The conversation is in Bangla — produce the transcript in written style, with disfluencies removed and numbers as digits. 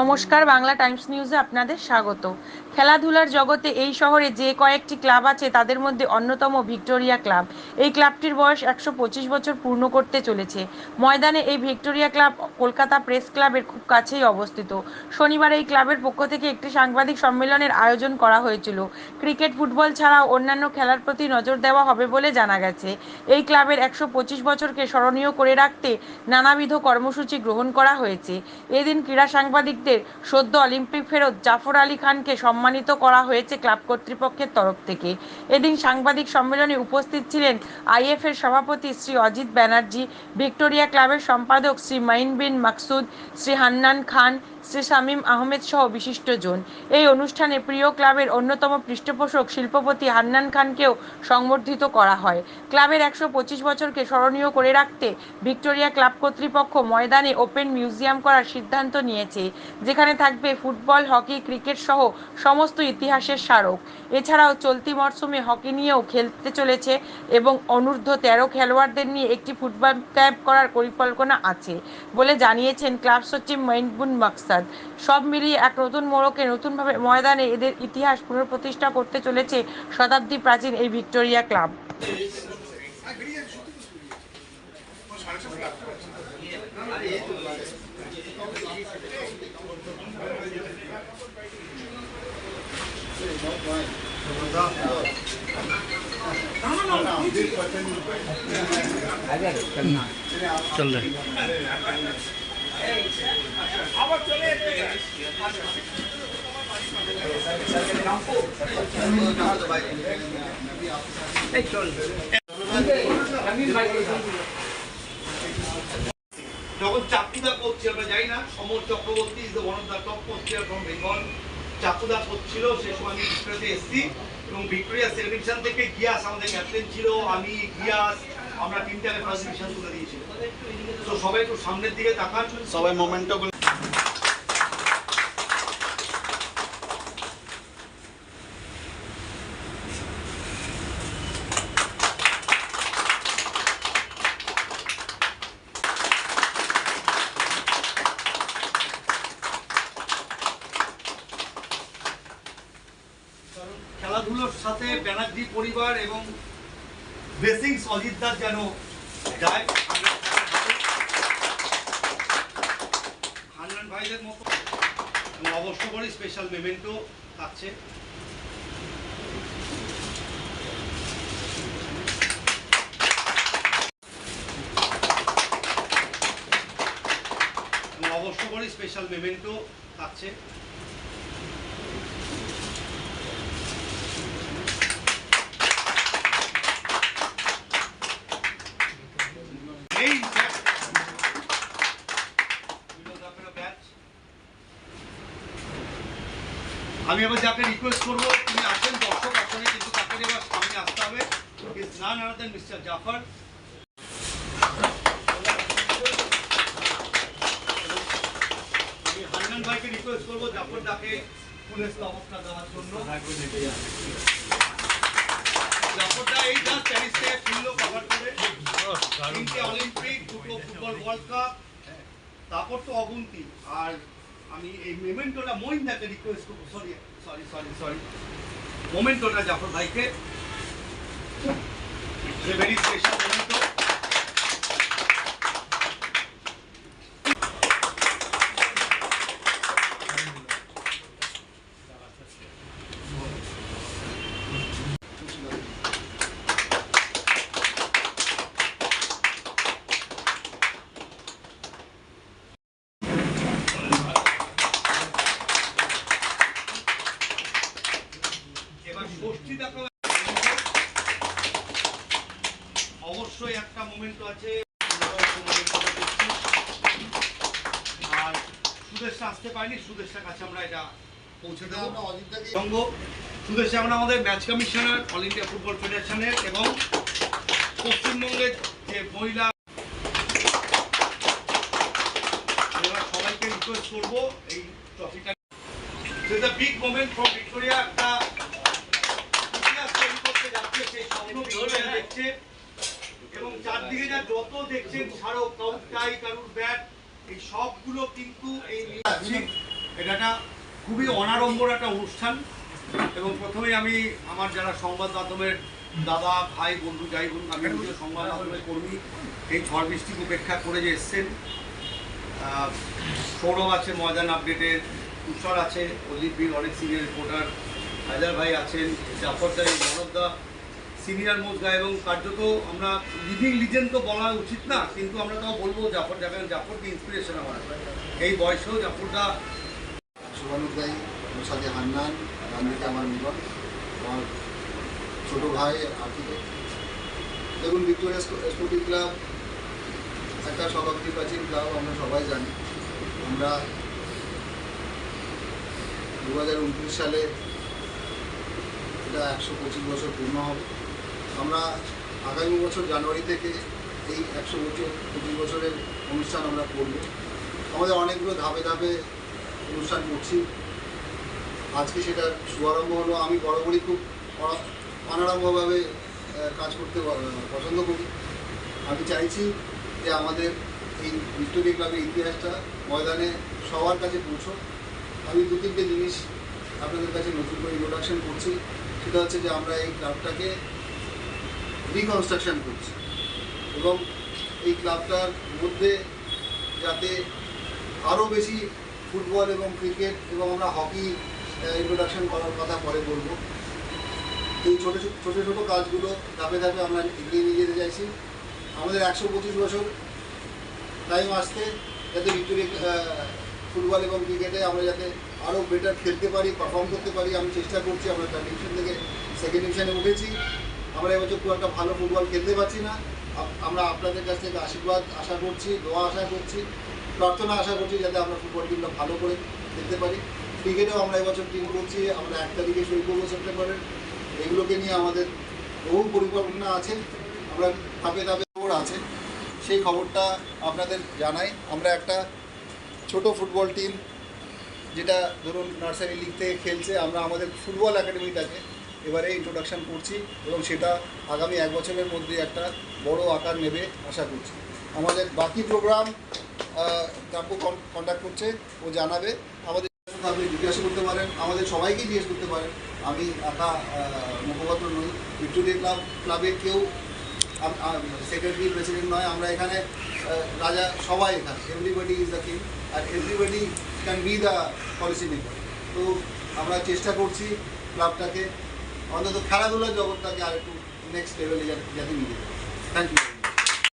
নমস্কার, বাংলা টাইমস নিউজে আপনাদের স্বাগত। খেলাধুলার জগতে এই শহরে যে কয়েকটি ক্লাব আছে তাদের মধ্যে অন্যতম ভিক্টোরিয়া ক্লাব। এই ক্লাবটির বয়স 125 বছর পূর্ণ করতে চলেছে। ময়দানে এই ভিক্টোরিয়া ক্লাব কলকাতা প্রেস ক্লাবের খুব কাছেই অবস্থিত। শনিবার এই ক্লাবের পক্ষ থেকে একটি সাংবাদিক সম্মেলনের আয়োজন করা হয়েছিল। ক্রিকেট, ফুটবল ছাড়াও অন্যান্য খেলার প্রতি নজর দেওয়া হবে বলে জানা গেছে। এই ক্লাবের 125 বছরকে স্মরণীয় করে রাখতে নানাবিধ কর্মসূচি গ্রহণ করা হয়েছে। এদিন ক্রীড়া সাংবাদিকদের সদ্য অলিম্পিক ফেরত জাফর আলী খানকে সম্মানিত করা হয়েছে ক্লাব কর্তৃপক্ষের তরফ থেকে। এদিন সাংবাদিক সম্মেলনে উপস্থিত ছিলেন আইএফ এর সভাপতি শ্রী অজিত ব্যানার্জি, ভিক্টোরিয়া ক্লাবের সম্পাদক শ্রী মাইন বিন মাকসুদ, শ্রী হান্নান খান, শ্রী শামীম আহমেদ সহ বিশিষ্টজন। এই অনুষ্ঠানে প্রিয় ক্লাবের অন্যতম পৃষ্ঠপোষক শিল্পপতি হান্নান খানকেও সংবর্ধিত করা হয়। ক্লাবের 125 বছরকে স্মরণীয় করে রাখতে ভিক্টোরিয়া ক্লাব কর্তৃপক্ষ ময়দানে ওপেন মিউজিয়াম করার সিদ্ধান্ত নিয়েছে, যেখানে থাকবে ফুটবল, হকি, ক্রিকেট সহ সমস্ত ইতিহাসের স্মারক। এছাড়াও চলতি মরশুমে হকি নিয়েও খেলতে চলেছে এবং অনূর্ধ্ব 13 খেলোয়াড়দের নিয়ে একটি ফুটবল ক্যাম্প করার পরিকল্পনা আছে বলে জানিয়েছেন ক্লাব সচিব মাইন বিন মাকসুদ। সব মিলিয়ে এক নতুন মোড়কে নতুনভাবে ময়দানে এদের ইতিহাস পুনঃপ্রতিষ্ঠা করতে চলেছে শতাব্দী প্রাচীন এই ভিক্টোরিয়া ক্লাব। चल रहा है যখন চাকুদা করছি আমরা যাই না, Samar Chakraborty is the one of the top player from Bengal. চাকুদা করছিল সে সময় আমি ভিক্টোরিয়াতে এসেছি এবং ভিক্টোরিয়া সেকেন্ড ডিভিশন থেকে গিয়াস আমাদের ক্যাপ্টেন ছিল, আমি গিয়াস, আমরা টিমটাকে ফার্স্ট ডিভিশন তুলে দিয়েছি। তো সবাই একটু সামনের দিকে তাকান, সবাই মোমেন্টগুলো। খেলাধুলোর সাথে ব্যানার্জি পরিবার এবং ব্লেসিংস অজিতদার যেন যায়, হান্নান ভাইদের মতো অবশ্য করে স্পেশাল মেমেন্টো থাকছে। অবশ্য করে স্পেশাল মেমেন্টো থাকছে। আমি এবার যাকে রিকোয়েস্ট করবো তিনি আসেন দর্শক আসনে, কিন্তু তাকে এবার সামনে আসতে হবে। Is none other than mister Zafar. আমি হান্নান ভাইকে রিকোয়েস্ট করবো জাফর ডাকে পুলিশ অবস্থা দেওয়ার জন্য। জাফরদা এই জাস্ট প্যারিস থেকে ফিরলো কভার করে, 3টে অলিম্পিক, 2টো ফুটবল ওয়ার্ল্ড কাপ, তারপর তো অগুন্তি। আর আমি এই মোমেন্টোটা মইনদাকে রিকোয়েস্ট করবো, সরি মোমেন্টোটা জাফর ভাইকে, ভেরি স্পেশাল মোমেন্টো। অবশ্যই একটা মোমেন্ট আছে, আর সুদেশটা আসতে পারিনি, সুদেশটার কাছে আমরা এটা পৌঁছে দেবো। সুদেশ আমরা আমাদের match commissioner, all India football ফেডারেশনের এবং পশ্চিমবঙ্গের যে মহিলা, সবাইকে রিকোয়েস্ট করবো এই ট্রফিটা। This is a big moment from Victoria, একটা ইতিহাস তৈরি করতে যাচ্ছে, সেই স্বপ্ন ভিক্টোরিয়া দেখছে এবং চারদিকে যা যত দেখছেন স্মারক, কারুর টাই, কারুর ব্যাট, এই সবগুলো কিন্তু এই এটা একটা খুবই অনাড়ম্বর একটা অনুষ্ঠান। এবং প্রথমেই আমি আমার যারা সংবাদ মাধ্যমের দাদা ভাই বন্ধু যাই বলুন, আমি নিজেও সংবাদ মাধ্যমের কর্মী, এই ঝড় বৃষ্টিকে উপেক্ষা করে যে এসছেন, সৌরভ আছে ময়দান আপডেটের, তুষার আছে, অজিত বিল অনেক সিনিয়র রিপোর্টার, হায়দার ভাই আছেন, জাফর দাই, মনদা সিনিয়র মোস্ট গায়, এবং কার্যত আমরা লিভিং লিজেন্ড তো বলা উচিত না, কিন্তু আমরা তাও বলবো জাফর যাবেন, জাফরকে ইন্সপিরেশন আমার এই বয়সেও জাফরটা। শুভানুদ্দায়ী, মোসাদে হান্নান, রামদিকে আমার মিলন, আমার ছোটো ভাই আর্কিটেক্ট। দেখুন, ভিক্টোরিয়া স্পোর্টিং ক্লাব একটা শতাব্দী প্রাচীন ক্লাব, আমরা সবাই জানি। আমরা 2029 সালে এটা 125 বছর পূর্ণ হবে। আমরা আগামী বছর জানুয়ারি থেকে এই 125 বছরের অনুষ্ঠান আমরা করব। আমাদের অনেকগুলো ধাপে ধাপে অনুষ্ঠান করছি। আজকে সেটার শুভারম্ভ হলো। আমি বরাবরই খুব অনারম্ভভাবে কাজ করতে পছন্দ করি। আমি চাইছি যে আমাদের এই ভিক্টোরিয়া ক্লাবের ইতিহাসটা ময়দানে সবার কাছে পৌঁছো। আমি 2-3টে জিনিস আপনাদের কাছে নতুন করে ইন্ট্রোডাকশন করছি। সেটা হচ্ছে যে আমরা এই ক্লাবটাকে রিকনস্ট্রাকশন করছি, এবং এই ক্লাবটার মধ্যে যাতে আরও বেশি ফুটবল এবং ক্রিকেট এবং আমরা হকি ইন্ট্রোডাকশন করার কথা পরে বলবো। এই ছোটো ছোটো কাজগুলো ধাপে ধাপে আমরা এগিয়ে নিয়ে যেতে চাইছি। আমাদের 125 বছর টাইম আসতে, যাতে ভিক্টোরিয়া ফুটবল এবং ক্রিকেটে আমরা যাতে আরও বেটার খেলতে পারি, পারফর্ম করতে পারি, আমি চেষ্টা করছি। আমরা 3rd ডিভিশন থেকে 2nd ডিভিশনে উঠেছি। আমরা এবছর খুব একটা ভালো ফুটবল খেলতে পারছি না। আমরা আপনাদের কাছ থেকে আশীর্বাদ আশা করছি, দোয়া আশা করছি, প্রার্থনা আশা করছি যাতে আমরা ফুটবল টিমটা ভালো করে খেলতে পারি। ক্রিকেটেও আমরা এবছর টিম করছি। আমরা 1 তারিখে শুরু করবো সেপ্টেম্বরের। এগুলোকে নিয়ে আমাদের বহু পরিকল্পনা আছে। আমরা ধাপে ধাপে খবর আছে, সেই খবরটা আপনাদের জানাই। আমরা একটা ছোট ফুটবল টিম, যেটা ধরুন নার্সারি লিগ থেকে খেলছে, আমরা আমাদের ফুটবল একাডেমিটাকে এবারে ইন্ট্রোডাকশান করছি, এবং সেটা আগামী 1 বছরের মধ্যে একটা বড় আকার নেবে আশা করছি। আমাদের বাকি প্রোগ্রাম তারপর কন্ট্যাক্ট করছে, ও জানাবে। আমাদের আপনি জিজ্ঞাসা করতে পারেন, আমাদের সবাইকেই জিজ্ঞেস করতে পারেন। আমি একা মুখপাত্র নই। ভিক্টোরিয়া ক্লাবের কেউ সেক্রেটারি প্রেসিডেন্ট নয়। আমরা এখানে রাজা, সবাই এখানে, এভরিবডি ইজ দ্য কিং, আর everybody can be the policy maker. তো আমরা চেষ্টা করছি ক্লাবটাকে, অন্তত খেলাধুলার জগৎটাকে আর একটু নেক্সট লেভেলে যাতে নিয়ে যেতে। Thank you.